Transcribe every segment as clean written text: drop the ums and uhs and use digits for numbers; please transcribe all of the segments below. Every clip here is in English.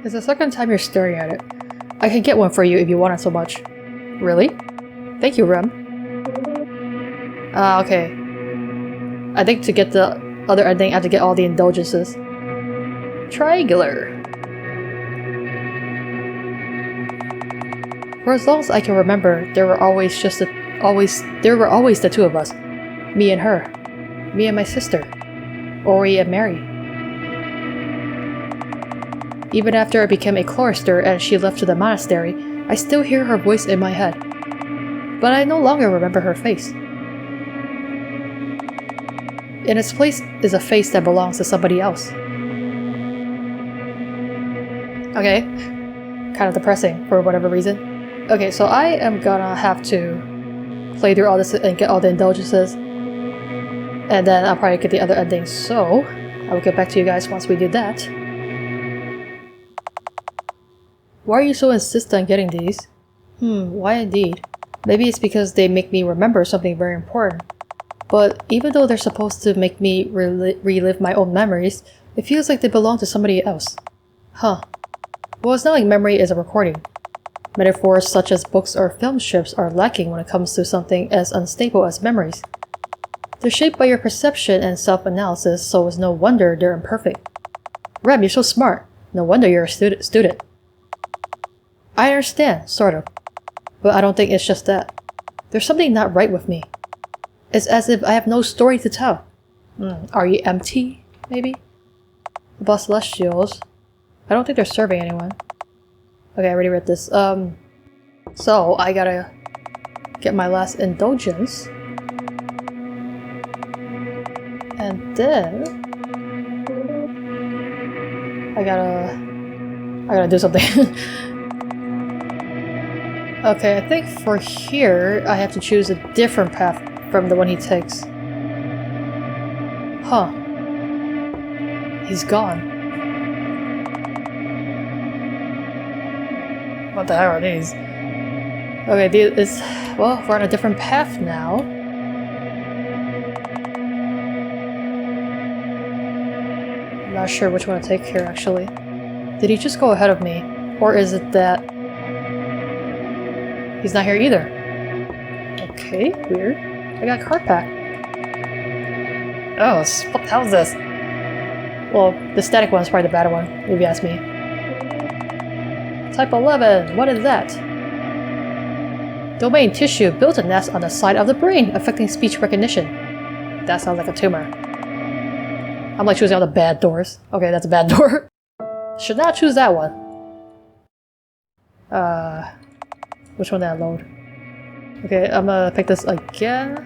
It's the second time you're staring at it. I can get one for you if you want it so much. Really? Thank you, Rem. Okay. I think to get the other ending, I have to get all the indulgences. Triangular. For as long as I can remember, there were always the two of us. Me and her. Me and my sister. Ori and Mary. Even after I became a chorister and she left to the monastery, I still hear her voice in my head. But I no longer remember her face. In its place is a face that belongs to somebody else. Okay. Kind of depressing for whatever reason. Okay, so I am gonna have to play through all this and get all the indulgences. And then I'll probably get the other endings, so I will get back to you guys once we do that. Why are you so insistent on getting these? Why indeed? Maybe it's because they make me remember something very important. But even though they're supposed to make me relive my own memories, it feels like they belong to somebody else. Huh. Well, it's not like memory is a recording. Metaphors such as books or film strips are lacking when it comes to something as unstable as memories. They're shaped by your perception and self-analysis, so it's no wonder they're imperfect. Rem, you're so smart. No wonder you're a student. I understand, sort of. But I don't think it's just that. There's something not right with me. It's as if I have no story to tell. Are you empty, maybe? About Celestials. I don't think they're serving anyone. Okay, I already read this. So I gotta get my last indulgence. And then I gotta do something. Okay, I think for here I have to choose a different path from the one he takes. Huh. He's gone. What the hell are these? Okay, well, we're on a different path now. I'm not sure which one to take here, actually. Did he just go ahead of me? Or is it that he's not here either? Okay, weird. I got a card pack. Oh, what the hell is this? Well, the static one's probably the bad one, if you ask me. Type 11, what is that? Domain tissue built a nest on the side of the brain, affecting speech recognition. That sounds like a tumor. I'm like choosing all the bad doors. Okay, that's a bad door. Should not choose that one. Which one did I load? Okay, I'm gonna pick this again.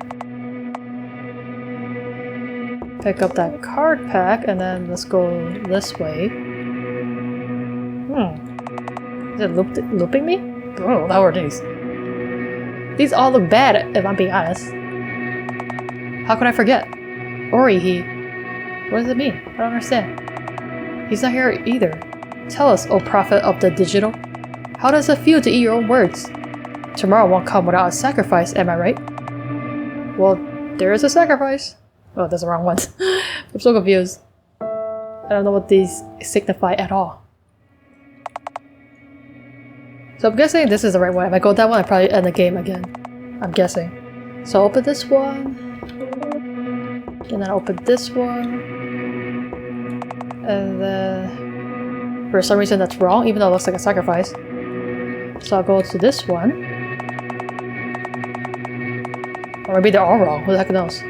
Pick up that card pack, and then let's go this way. Is it looping me? Oh, how are these? These all look bad, if I'm being honest. How could I forget? Ori, what does it mean? I don't understand. He's not here either. Tell us, O prophet of the digital. How does it feel to eat your own words? Tomorrow won't come without a sacrifice, am I right? Well, there is a sacrifice. Oh, that's the wrong one. I'm so confused. I don't know what these signify at all. So I'm guessing this is the right one. If I go that one, I probably end the game again. I'm guessing. So open this one. And then open this one. And then for some reason that's wrong, even though it looks like a sacrifice. So I'll go to this one. Or maybe they're all wrong. Who the heck knows?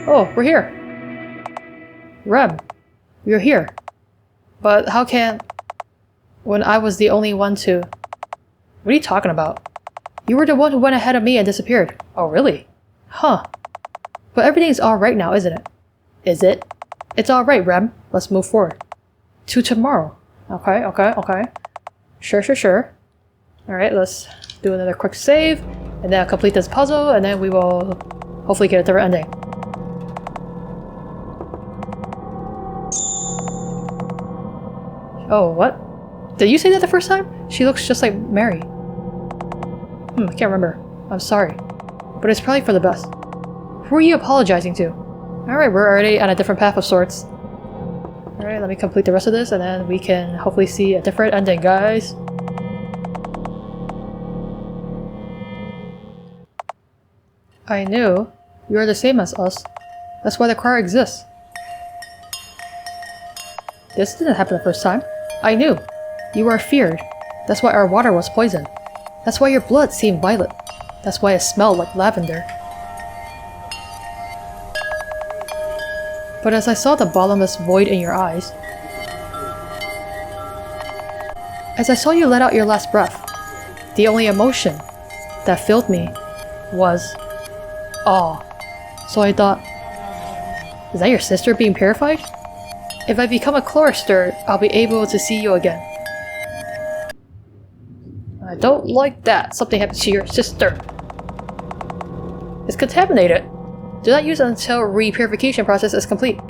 Oh, we're here. Rem, you're here. But how can... When I was the only one to... What are you talking about? You were the one who went ahead of me and disappeared. Oh, really? Huh. But everything's alright now, isn't it? Is it? It's alright, Rem. Let's move forward. To tomorrow. Okay. Sure. Alright, let's do another quick save. And then I'll complete this puzzle, and then we will hopefully get a different ending. Oh, what? Did you say that the first time? She looks just like Mary. I can't remember. I'm sorry. But it's probably for the best. Who are you apologizing to? Alright, we're already on a different path of sorts. Alright, let me complete the rest of this and then we can hopefully see a different ending, guys. I knew. You are the same as us. That's why the choir exists. This didn't happen the first time. I knew. You are feared. That's why our water was poisoned. That's why your blood seemed violet. That's why it smelled like lavender. But as I saw the bottomless void in your eyes, as I saw you let out your last breath, the only emotion that filled me was awe. So I thought, is that your sister being purified? If I become a chorister, I'll be able to see you again. I don't like that. Something happened to your sister. It's contaminated. Do not use it until repurification process is complete.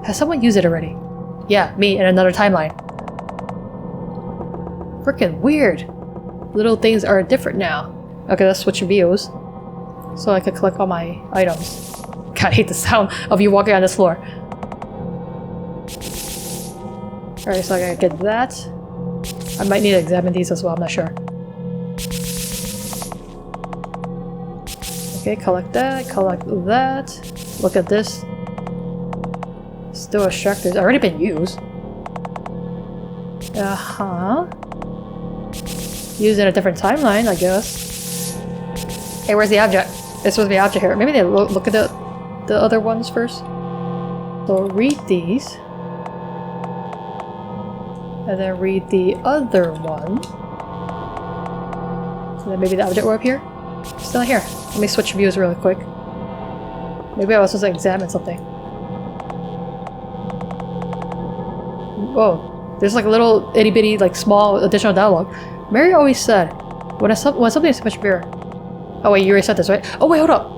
Has someone used it already? Yeah, me in another timeline. Frickin' weird. Little things are different now. Okay, let's switch views. So I can collect all my items. God, I hate the sound of you walking on this floor. Alright, so I gotta get that. I might need to examine these as well, I'm not sure. Okay, collect that, collect that. Look at this. Still a shark. It's already been used. Uh-huh. Used in a different timeline, I guess. Hey, where's the object? There's supposed to be an object here. Maybe they look at the other ones first. So read these. And then read the other one. So then maybe the object were up here? Still here. Let me switch views really quick. Maybe I was supposed to examine something. Whoa. There's like a little itty bitty, like small additional dialogue. Mary always said, when something is so much bigger. Oh wait, you already said this, right? Oh wait, hold up.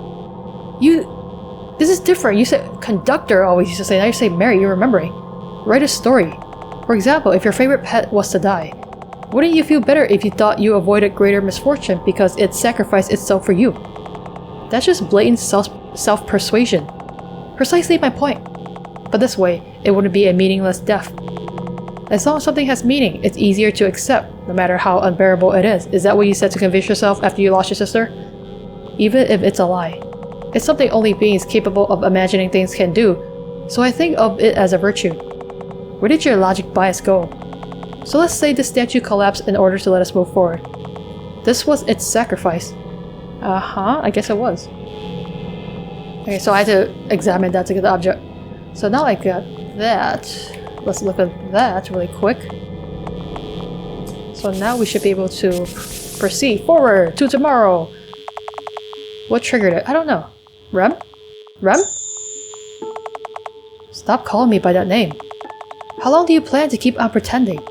This is different. You said conductor always used to say, now you say Mary, you're remembering. Write a story. For example, if your favorite pet was to die, wouldn't you feel better if you thought you avoided greater misfortune because it sacrificed itself for you? That's just blatant self-persuasion. Precisely my point. But this way, it wouldn't be a meaningless death. As long as something has meaning, it's easier to accept, no matter how unbearable it is. Is that what you said to convince yourself after you lost your sister? Even if it's a lie. It's something only beings capable of imagining things can do, so I think of it as a virtue. Where did your logic bias go? So let's say the statue collapsed in order to let us move forward. This was its sacrifice. Uh-huh, I guess it was. Okay, so I had to examine that to get the object. So now I got that. Let's look at that really quick. So now we should be able to proceed forward to tomorrow. What triggered it? I don't know. Rem? Rem? Stop calling me by that name. How long do you plan to keep on pretending?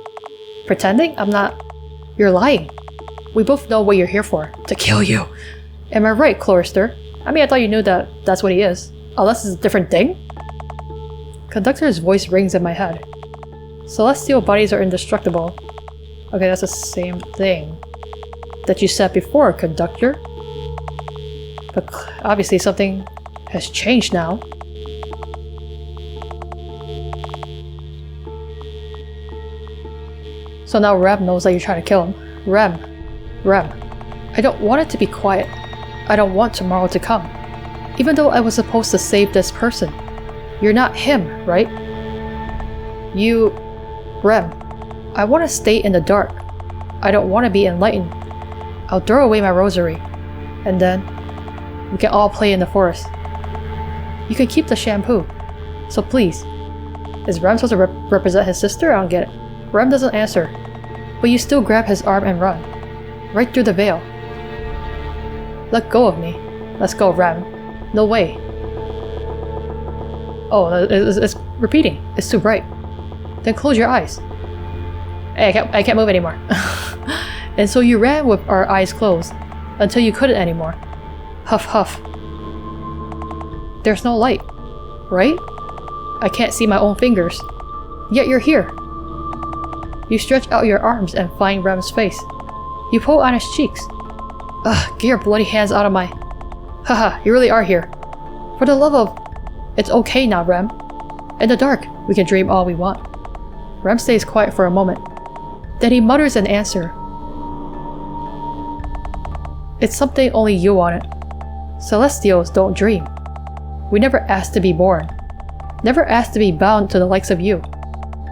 Pretending? I'm not... You're lying. We both know what you're here for. To kill you. Am I right, Chlorister? I mean, I thought you knew that that's what he is. Unless it's a different thing? Conductor's voice rings in my head. Celestial bodies are indestructible. Okay, that's the same thing that you said before, Conductor. But obviously something has changed now. So now Rem knows that you're trying to kill him. Rem. I don't want it to be quiet. I don't want tomorrow to come. Even though I was supposed to save this person. You're not him, right? You... Rem. I want to stay in the dark. I don't want to be enlightened. I'll throw away my rosary. And then... we can all play in the forest. You can keep the shampoo. So please. Is Rem supposed to represent his sister? I don't get it. Rem doesn't answer. But you still grab his arm and run. Right through the veil. Let go of me. Let's go, Rem. No way. Oh, it's repeating. It's too bright. Then close your eyes. Hey, I can't move anymore. And so you ran with our eyes closed. Until you couldn't anymore. Huff huff. There's no light. Right? I can't see my own fingers. Yet you're here. You stretch out your arms and find Rem's face. You pull on his cheeks. Ugh, get your bloody hands out of my... Haha, you really are here. For the love of... It's okay now, Rem. In the dark, we can dream all we want. Rem stays quiet for a moment. Then he mutters an answer. It's something only you wanted. Celestials don't dream. We never asked to be born. Never asked to be bound to the likes of you.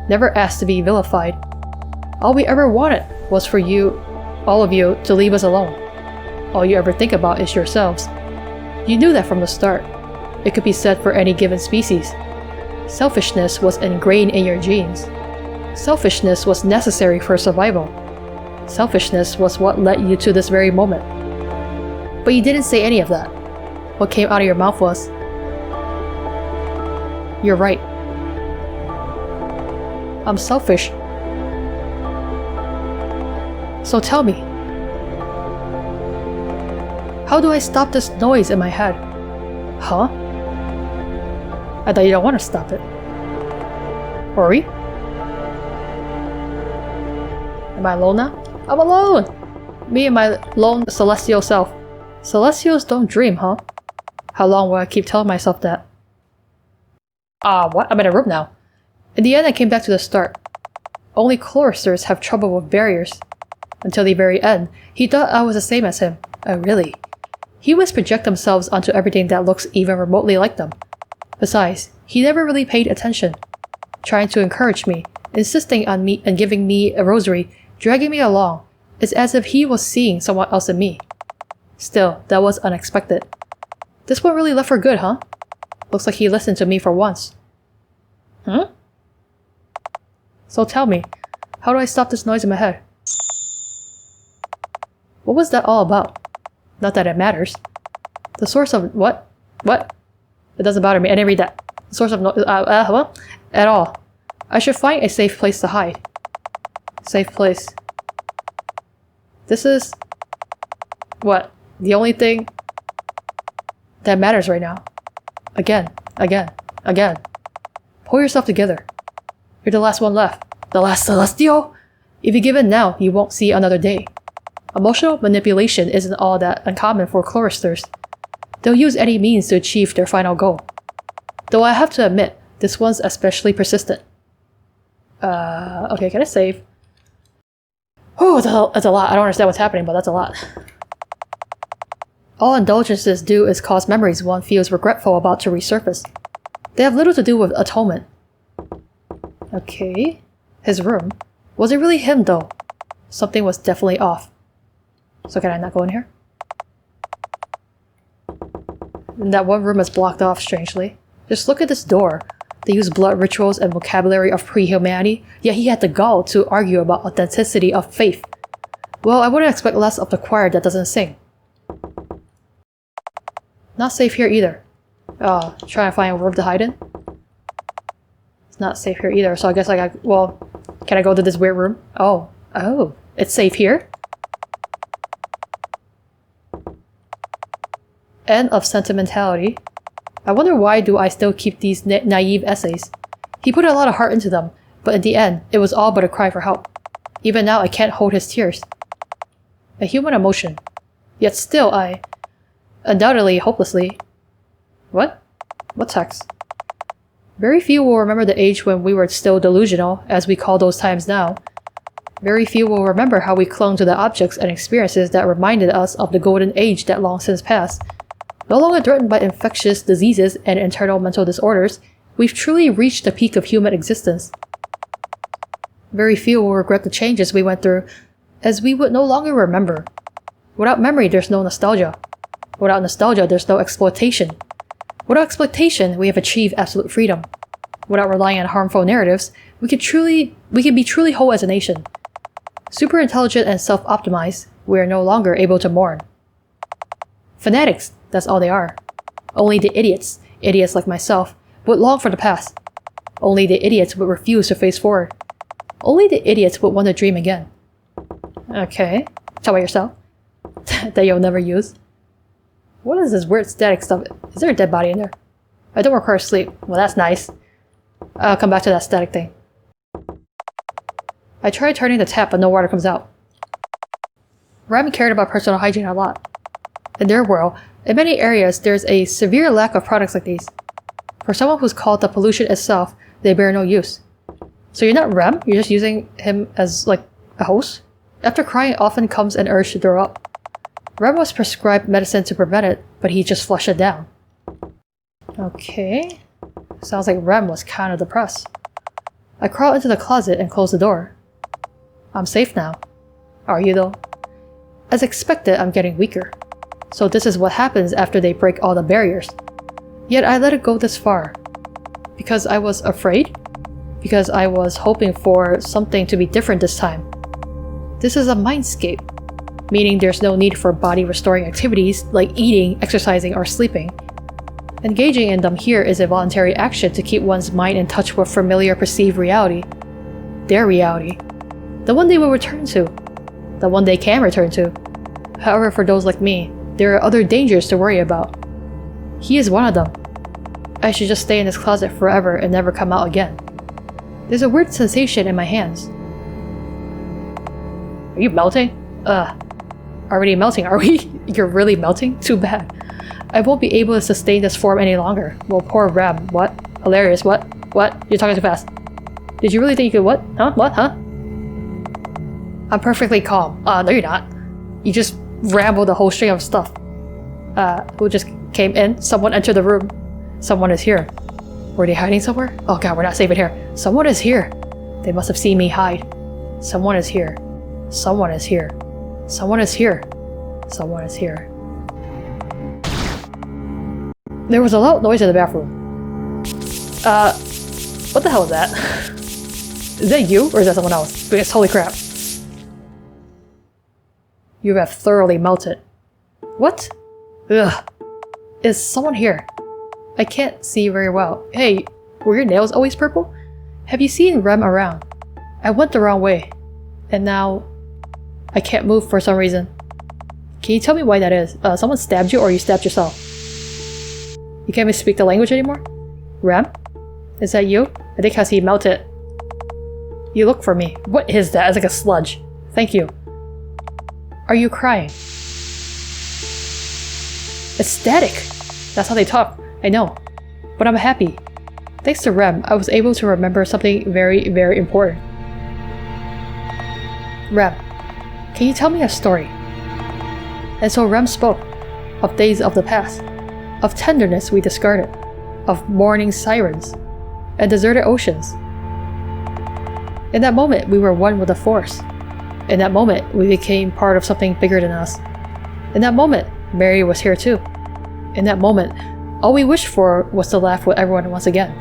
Never asked to be vilified. All we ever wanted was for you, all of you, to leave us alone. All you ever think about is yourselves. You knew that from the start. It could be said for any given species. Selfishness was ingrained in your genes. Selfishness was necessary for survival. Selfishness was what led you to this very moment. But you didn't say any of that. What came out of your mouth was, "You're right. I'm selfish. So tell me, how do I stop this noise in my head?" Huh? I thought you don't want to stop it. Ori? Am I alone now? I'm alone! Me and my lone celestial self. Celestials don't dream, huh? How long will I keep telling myself that? What? I'm in a room now. In the end, I came back to the start. Only choristers have trouble with barriers. Until the very end, he thought I was the same as him. Oh, really? Humans project themselves onto everything that looks even remotely like them. Besides, he never really paid attention. Trying to encourage me, insisting on me and giving me a rosary, dragging me along. It's as if he was seeing someone else in me. Still, that was unexpected. This one really left for good, huh? Looks like he listened to me for once. So tell me, how do I stop this noise in my head? What was that all about? Not that it matters. The source of what? What? It doesn't bother me. I didn't read that. The source of what? At all. I should find a safe place to hide. Safe place. This is... what? The only thing that matters right now. Again. Pull yourself together. You're the last one left. The last Celestial? If you give in now, you won't see another day. Emotional manipulation isn't all that uncommon for choristers. They'll use any means to achieve their final goal. Though I have to admit, this one's especially persistent. Okay, can I save? Oh, that's a lot. I don't understand what's happening, but that's a lot. All indulgences do is cause memories one feels regretful about to resurface. They have little to do with atonement. Okay. His room. Was it really him, though? Something was definitely off. So can I not go in here? And that one room is blocked off, strangely. Just look at this door. They use blood rituals and vocabulary of pre-humanity, yet he had the gall to argue about authenticity of faith. Well, I wouldn't expect less of the choir that doesn't sing. Not safe here either. Trying to find a room to hide in? It's not safe here either, so I guess I got... well, can I go to this weird room? Oh, it's safe here? End of sentimentality. I wonder why do I still keep these naive essays. He put a lot of heart into them, but in the end, it was all but a cry for help. Even now, I can't hold his tears. A human emotion. Yet still, I... undoubtedly, hopelessly... What? What text? Very few will remember the age when we were still delusional, as we call those times now. Very few will remember how we clung to the objects and experiences that reminded us of the golden age that long since passed. No longer threatened by infectious diseases and internal mental disorders, we've truly reached the peak of human existence. Very few will regret the changes we went through, as we would no longer remember. Without memory, there's no nostalgia. Without nostalgia, there's no exploitation. Without exploitation, we have achieved absolute freedom. Without relying on harmful narratives, we can be truly whole as a nation. Super intelligent and self-optimized, we are no longer able to mourn. Fanatics, that's all they are. Only the idiots like myself, would long for the past. Only the idiots would refuse to face forward. Only the idiots would want to dream again. Okay, tell about yourself. That you'll never use. What is this weird static stuff? Is there a dead body in there? I don't require sleep. Well, that's nice. I'll come back to that static thing. I tried turning the tap, but no water comes out. Rem cared about personal hygiene a lot. In their world, in many areas, there's a severe lack of products like these. For someone who's called the pollution itself, they bear no use. So you're not Rem? You're just using him as, like, a host? After crying often comes an urge to throw up. Rem was prescribed medicine to prevent it, but he just flushed it down. Okay. Sounds like Rem was kind of depressed. I crawl into the closet and close the door. I'm safe now. Are you though? As expected, I'm getting weaker. So this is what happens after they break all the barriers. Yet I let it go this far. Because I was afraid? Because I was hoping for something to be different this time. This is a mindscape, meaning there's no need for body restoring activities like eating, exercising, or sleeping. Engaging in them here is a voluntary action to keep one's mind in touch with familiar perceived reality. Their reality. The one they will return to. The one they can return to. However, for those like me, there are other dangers to worry about. He is one of them. I should just stay in this closet forever and never come out again. There's a weird sensation in my hands. Are you melting? Already melting, are we? You're really melting? Too bad. I won't be able to sustain this form any longer. Well, poor Rem. What? Hilarious. What? What? You're talking too fast. Did you really think you could what? Huh? What? Huh? I'm perfectly calm. No you're not. You just rambled a whole string of stuff. Who just came in? Someone entered the room. Someone is here. Were they hiding somewhere? Oh god, we're not safe in here. Someone is here. They must have seen me hide. Someone is here. Someone is here. Someone is here. Someone is here. There was a loud noise in the bathroom. What the hell is that? Is that you, or is that someone else? Because holy crap. You have thoroughly melted. What? Ugh. Is someone here? I can't see very well. Hey, were your nails always purple? Have you seen Rem around? I went the wrong way. And now... I can't move for some reason. Can you tell me why that is? Someone stabbed you or you stabbed yourself? You can't even speak the language anymore? Rem? Is that you? I think as he melted. You look for me. What is that? It's like a sludge. Thank you. Are you crying? It's static. That's how they talk. I know. But I'm happy. Thanks to Rem, I was able to remember something very, very important. Rem, can you tell me a story? And so Rem spoke. Of days of the past. Of tenderness we discarded. Of mourning sirens. And deserted oceans. In that moment, we were one with the force. In that moment, we became part of something bigger than us. In that moment, Mary was here too. In that moment, all we wished for was to laugh with everyone once again.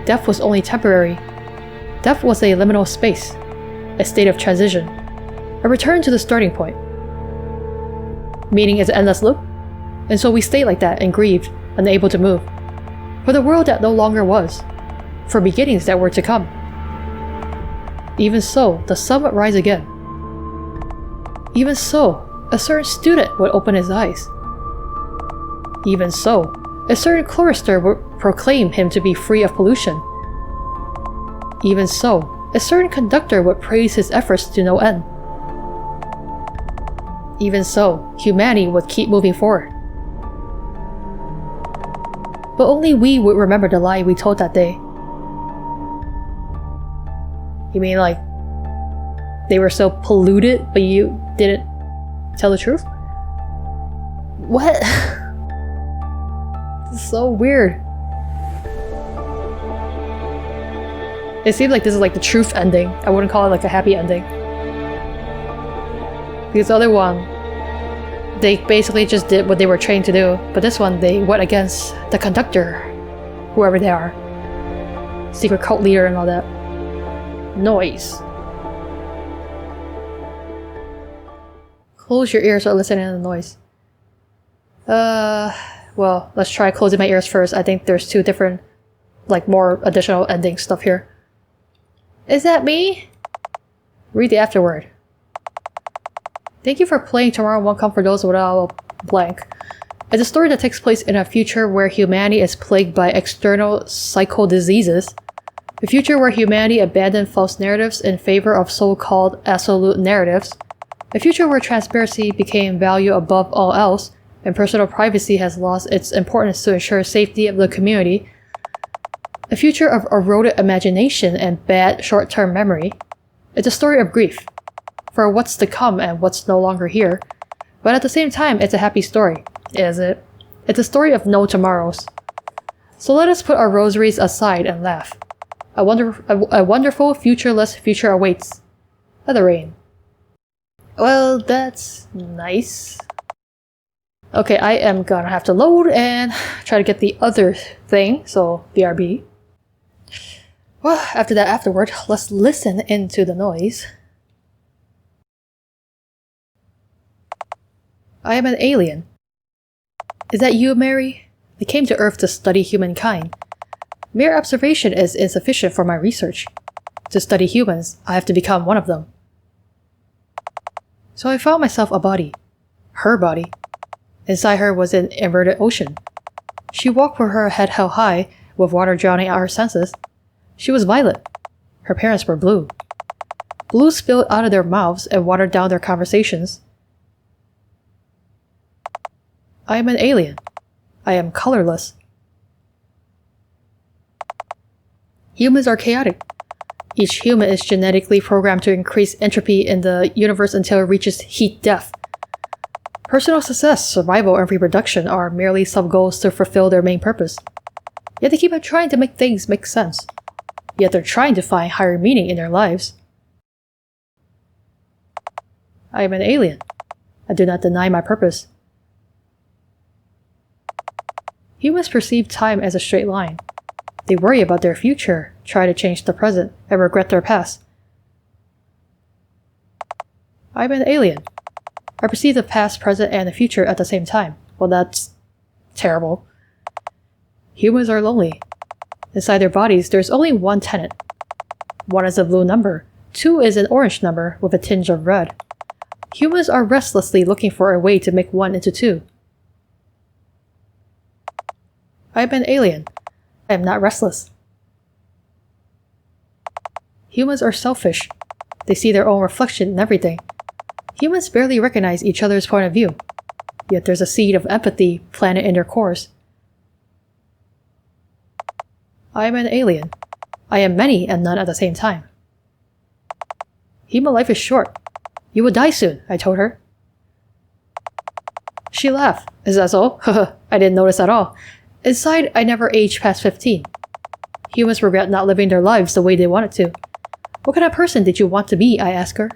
Death was only temporary. Death was a liminal space, a state of transition, a return to the starting point. Meaning is an endless loop, and so we stayed like that and grieved, unable to move. For the world that no longer was, for beginnings that were to come. Even so, the sun would rise again. Even so, a certain student would open his eyes. Even so, a certain chorister would proclaim him to be free of pollution. Even so, a certain conductor would praise his efforts to no end. Even so, humanity would keep moving forward. But only we would remember the lie we told that day. You mean like, they were so polluted, but you didn't tell the truth? What? This is so weird. It seems like this is like the truth ending. I wouldn't call it like a happy ending. Because the other one, they basically just did what they were trained to do. But this one, they went against the conductor, whoever they are. Secret cult leader and all that. Noise. Close your ears or listen to the noise. Well, let's try closing my ears first. I think there's two different, like, more additional ending stuff here. Is that me? Read the afterword. Thank you for playing Tomorrow Won't Come for those without blank. It's a story that takes place in a future where humanity is plagued by external psycho diseases. A future where humanity abandoned false narratives in favor of so-called absolute narratives. A future where transparency became value above all else. and personal privacy has lost its importance to ensure safety of the community. A future of eroded imagination and bad short-term memory. It's a story of grief, for what's to come and what's no longer here. But at the same time, it's a happy story, is it? It's a story of no tomorrows. So let us put our rosaries aside and laugh. A wonderful, futureless future awaits. Etherane. Well, that's nice. Okay, I am gonna have to load and try to get the other thing, so BRB. Well, afterward, let's listen into the noise. I am an alien. Is that you, Mary? I came to Earth to study humankind. Mere observation is insufficient for my research. To study humans, I have to become one of them. So I found myself a body. Her body. Inside her was an inverted ocean. She walked with her head held high, with water drowning out her senses. She was violet. Her parents were blue. Blue spilled out of their mouths and watered down their conversations. I am an alien. I am colorless. Humans are chaotic. Each human is genetically programmed to increase entropy in the universe until it reaches heat death. Personal success, survival, and reproduction are merely sub-goals to fulfill their main purpose. Yet they keep on trying to make things make sense. Yet they're trying to find higher meaning in their lives. I am an alien. I do not deny my purpose. Humans perceive time as a straight line. They worry about their future, try to change the present, and regret their past. I'm an alien. I perceive the past, present, and the future at the same time. Well, that's terrible. Humans are lonely. Inside their bodies, there's only one tenet. 1 is a blue number. 2 is an orange number with a tinge of red. Humans are restlessly looking for a way to make 1 into 2. I am an alien. I am not restless. Humans are selfish. They see their own reflection in everything. Humans barely recognize each other's point of view. Yet there's a seed of empathy planted in their cores. I am an alien. I am many and none at the same time. Human life is short. You will die soon, I told her. She laughed. Is that so? I didn't notice at all. Inside, I never aged past 15. Humans regret not living their lives the way they wanted to. What kind of person did you want to be? I asked her.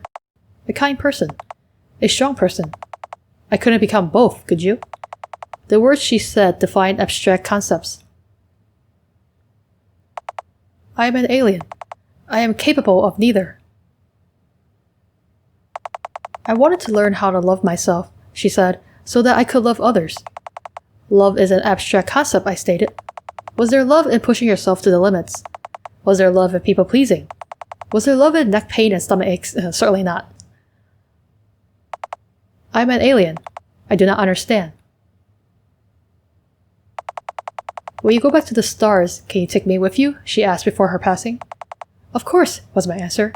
A kind person. A strong person. I couldn't become both, could you? The words she said defined abstract concepts. I am an alien. I am capable of neither. I wanted to learn how to love myself, she said, so that I could love others. Love is an abstract concept, I stated. Was there love in pushing yourself to the limits? Was there love in people-pleasing? Was there love in neck pain and stomach aches? Certainly not. I'm an alien. I do not understand. When you go back to the stars, can you take me with you? She asked before her passing. Of course, was my answer.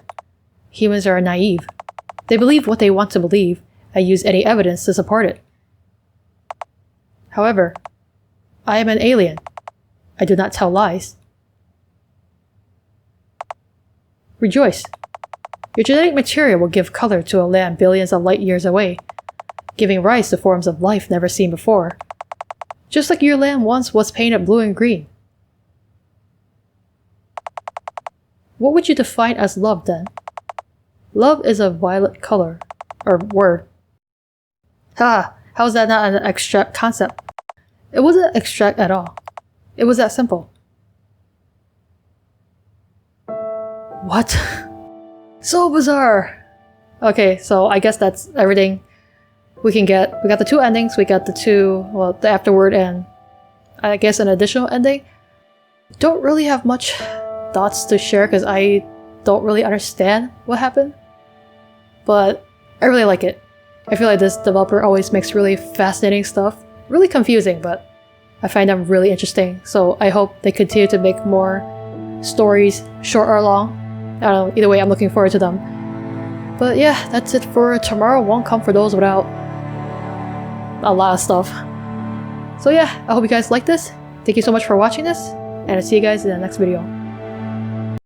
Humans are naive. They believe what they want to believe and use any evidence to support it. However, I am an alien. I do not tell lies. Rejoice. Your genetic material will give color to a land billions of light years away, giving rise to forms of life never seen before. Just like your land once was painted blue and green. What would you define as love then? Love is a violet color, or word. Ha! How is that not an abstract concept? It wasn't abstract at all. It was that simple. What? So bizarre! Okay, so I guess that's everything we can get. We got the 2 endings, we got the afterword and I guess an additional ending. Don't really have much thoughts to share because I don't really understand what happened. But I really like it. I feel like this developer always makes really fascinating stuff. Really confusing, but I find them really interesting. So I hope they continue to make more stories, short or long. I don't know, either way I'm looking forward to them. But yeah, that's it for tomorrow. Won't come for those without a lot of stuff. So yeah, I hope you guys like this. Thank you so much for watching this, and I'll see you guys in the next video.